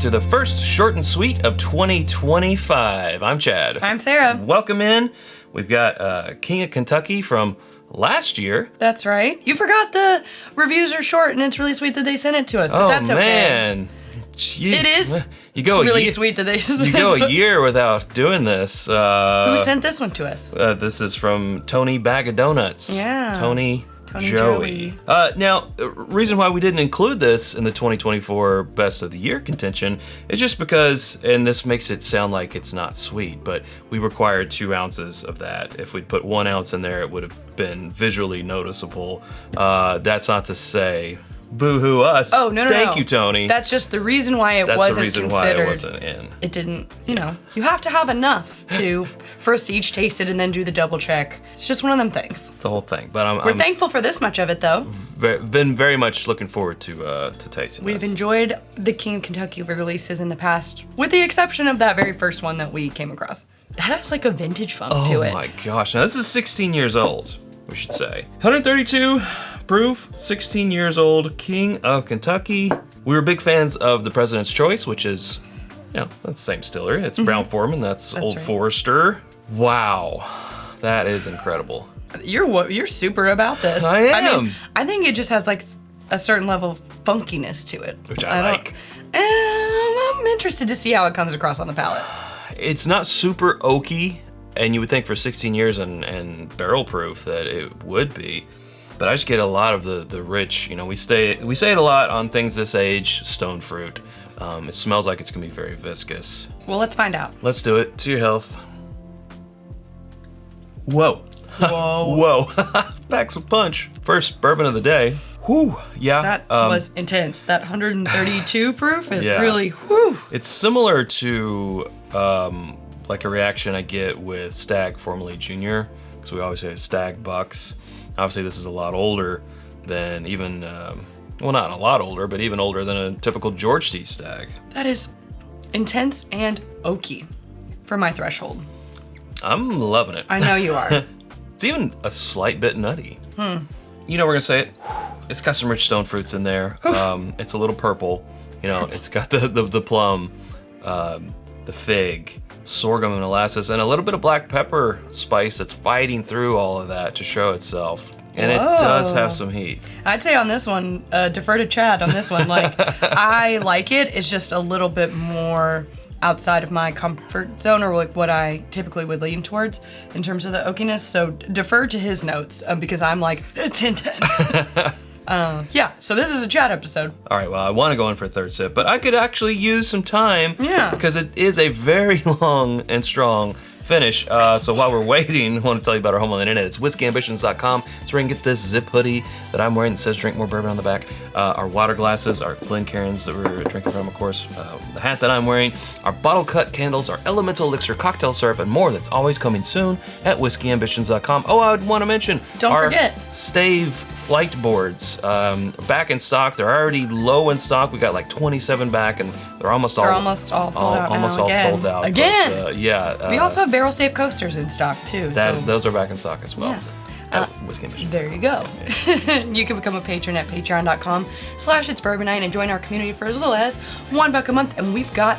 to the first short and sweet of 2025. I'm Chad. I'm Sarah. Welcome in. We've got King of Kentucky from last year. That's right. You forgot the reviews are short, and it's really sweet that they sent it to us, but that's okay. Oh, man. It is. You go it's really sweet that they sent it to us. You go a year without doing this. Who sent this one to us? This is from Tony Bagadonuts. Yeah. Tony Joey. Now, the reason why we didn't include this in the 2024 Best of the Year contention is just because, and this makes it sound like it's not sweet, but we required 2 ounces of that. If we'd put 1 ounce in there, it would have been visually noticeable. That's not to say boo-hoo us. Oh, no. Thank you, Tony. That's just the reason why it That's wasn't the reason considered. why it wasn't in. It didn't, you have to have enough to, for us to each taste it and then do the double check. It's just one of them things. It's a whole thing. But We're thankful for this much of it, though. Been very much looking forward to tasting We've this. enjoyed the King of Kentucky releases in the past, with the exception of that very first one that we came across. That has like a vintage funk to it. Oh my gosh. Now this is 16 years old, we should say. 132 proof, 16 years old, King of Kentucky. We were big fans of the President's Choice, which is, that's the same distillery. It's Brown-Forman, that's Old right. Forester. Wow, that is incredible. You're super about this. I am. I think it just has like a certain level of funkiness to it. Which I like. I'm interested to see how it comes across on the palate. It's not super oaky, and you would think for 16 years and barrel proof that it would be. But I just get a lot of the rich, we say it a lot on things this age, stone fruit. It smells like it's gonna be very viscous. Well, let's find out. Let's do it. To your health. Whoa. Whoa. Whoa. Packs a punch. First bourbon of the day. Whew. Yeah. That was intense. That 132 proof is Yeah. really, whew. It's similar to like a reaction I get with Stag, formerly Junior, because we always say Stag Bucks. Obviously, this is a lot older than even, well, not a lot older, but even older than a typical George T. Stag. That is intense and oaky for my threshold. I'm loving it. I know you are. It's even a slight bit nutty. We're gonna say it. It's got some rich stone fruits in there. It's a little purple. It's got the plum, the fig, sorghum and molasses, and a little bit of black pepper spice that's fighting through all of that to show itself. And Whoa. It does have some heat. I'd say on this one, defer to Chad on this one. Like, I like it. It's just a little bit more outside of my comfort zone, or like what I typically would lean towards in terms of the oakiness. So defer to his notes because I'm like, it's intense. So this is a Chad episode. All right, well, I want to go in for a third sip, but I could actually use some time. Yeah. Because it is a very long and strong finish. So while we're waiting, I want to tell you about our home on the internet. It's whiskyambitions.com. It's where you can get this zip hoodie that I'm wearing that says drink more bourbon on the back. Our water glasses, our Glencairns that we're drinking from, of course. The hat that I'm wearing, our bottle cut candles, our elemental elixir cocktail syrup, and more that's always coming soon at whiskyambitions.com. Oh, I would want to mention Don't our forget. Stave flight boards back in stock. They're already low in stock. We got like 27 back, and they're almost all almost all sold out almost now, all again. sold out. Again. But, We also have barrel safe coasters in stock too. those are back in stock as well. Yeah. At Whisky Ambitions. There you go. You can become a patron at patreon.com/itsbourbonnight and join our community for as little as $1 a month. And we've got,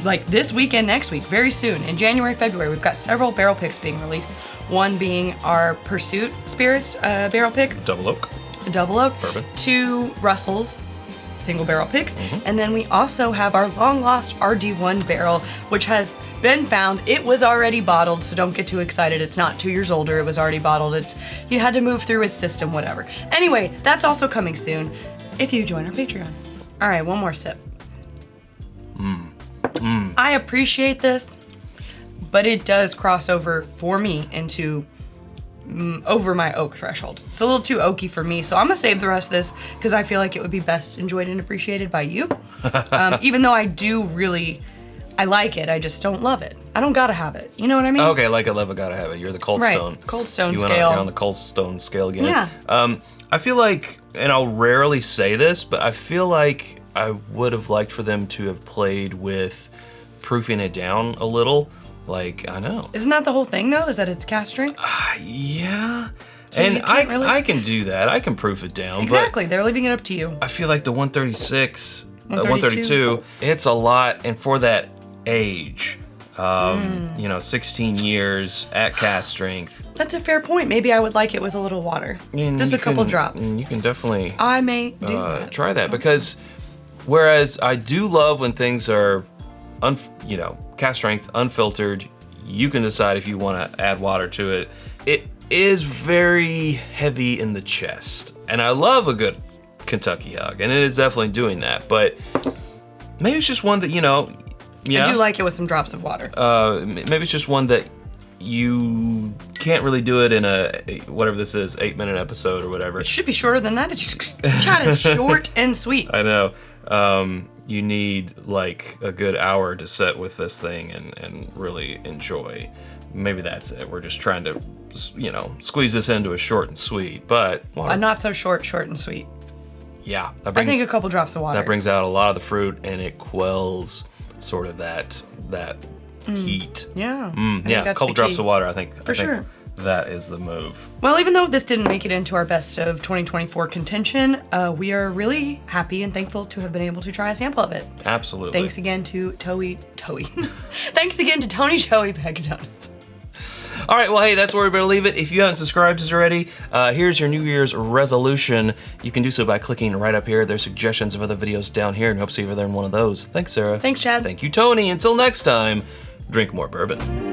like, this weekend, next week, very soon, in January, February, we've got several barrel picks being released. One being our Pursuit Spirits barrel pick. Double oak. Double oak. Bourbon. 2 Russell's single barrel picks. And then we also have our long lost RD1 barrel, which has been found. It was already bottled, so don't get too excited. It's not 2 years older. It was already bottled. You had to move through its system, whatever. Anyway, that's also coming soon if you join our Patreon. All right, one more sip. I appreciate this, but it does cross over for me into over my oak threshold. It's a little too oaky for me, so I'm gonna save the rest of this because I feel like it would be best enjoyed and appreciated by you. Even though I like it, I just don't love it. I don't gotta have it. You know what I mean? Okay, like I love it, gotta have it. You're the Cold Right. Stone. Cold Stone You're scale. on the Cold Stone scale again. Yeah. I feel like, and I'll rarely say this, but I feel like I would have liked for them to have played with proofing it down a little. Like, I know. Isn't that the whole thing, though? Is that it's cask strength? Yeah. So and you can't really... I can do that. I can proof it down. Exactly. They're leaving it up to you. I feel like the 136 132. It's a lot, and for that age, 16 years at cask strength. That's a fair point. Maybe I would like it with a little water. Just a couple drops. You can definitely I may do that. try that, because whereas I do love when things are, cask strength, unfiltered, you can decide if you want to add water to it. It is very heavy in the chest, and I love a good Kentucky hug, and it is definitely doing that, but maybe it's just one that, I do like it with some drops of water. Maybe it's just one that you can't really do it in whatever this is, 8-minute episode or whatever. It should be shorter than that. It's just it's short and sweet. I know. You need like a good hour to sit with this thing and really enjoy. Maybe that's it. We're just trying to, squeeze this into a short and sweet, but not so short and sweet. Yeah, I think a couple drops of water. That brings out a lot of the fruit, and it quells sort of that heat. Yeah. Yeah, a couple drops of water, I think. For sure. That is the move. Well, even though this didn't make it into our best of 2024 contention, we are really happy and thankful to have been able to try a sample of it. Absolutely. Thanks again to Thanks again to Tony Joey Bagadonuts. All right, well, hey, that's where we're going to leave it. If you haven't subscribed to us already, here's your New Year's resolution. You can do so by clicking right up here. There's suggestions of other videos down here, and hope to see you over there in one of those. Thanks, Sarah. Thanks, Chad. Thank you, Tony. Until next time, drink more bourbon.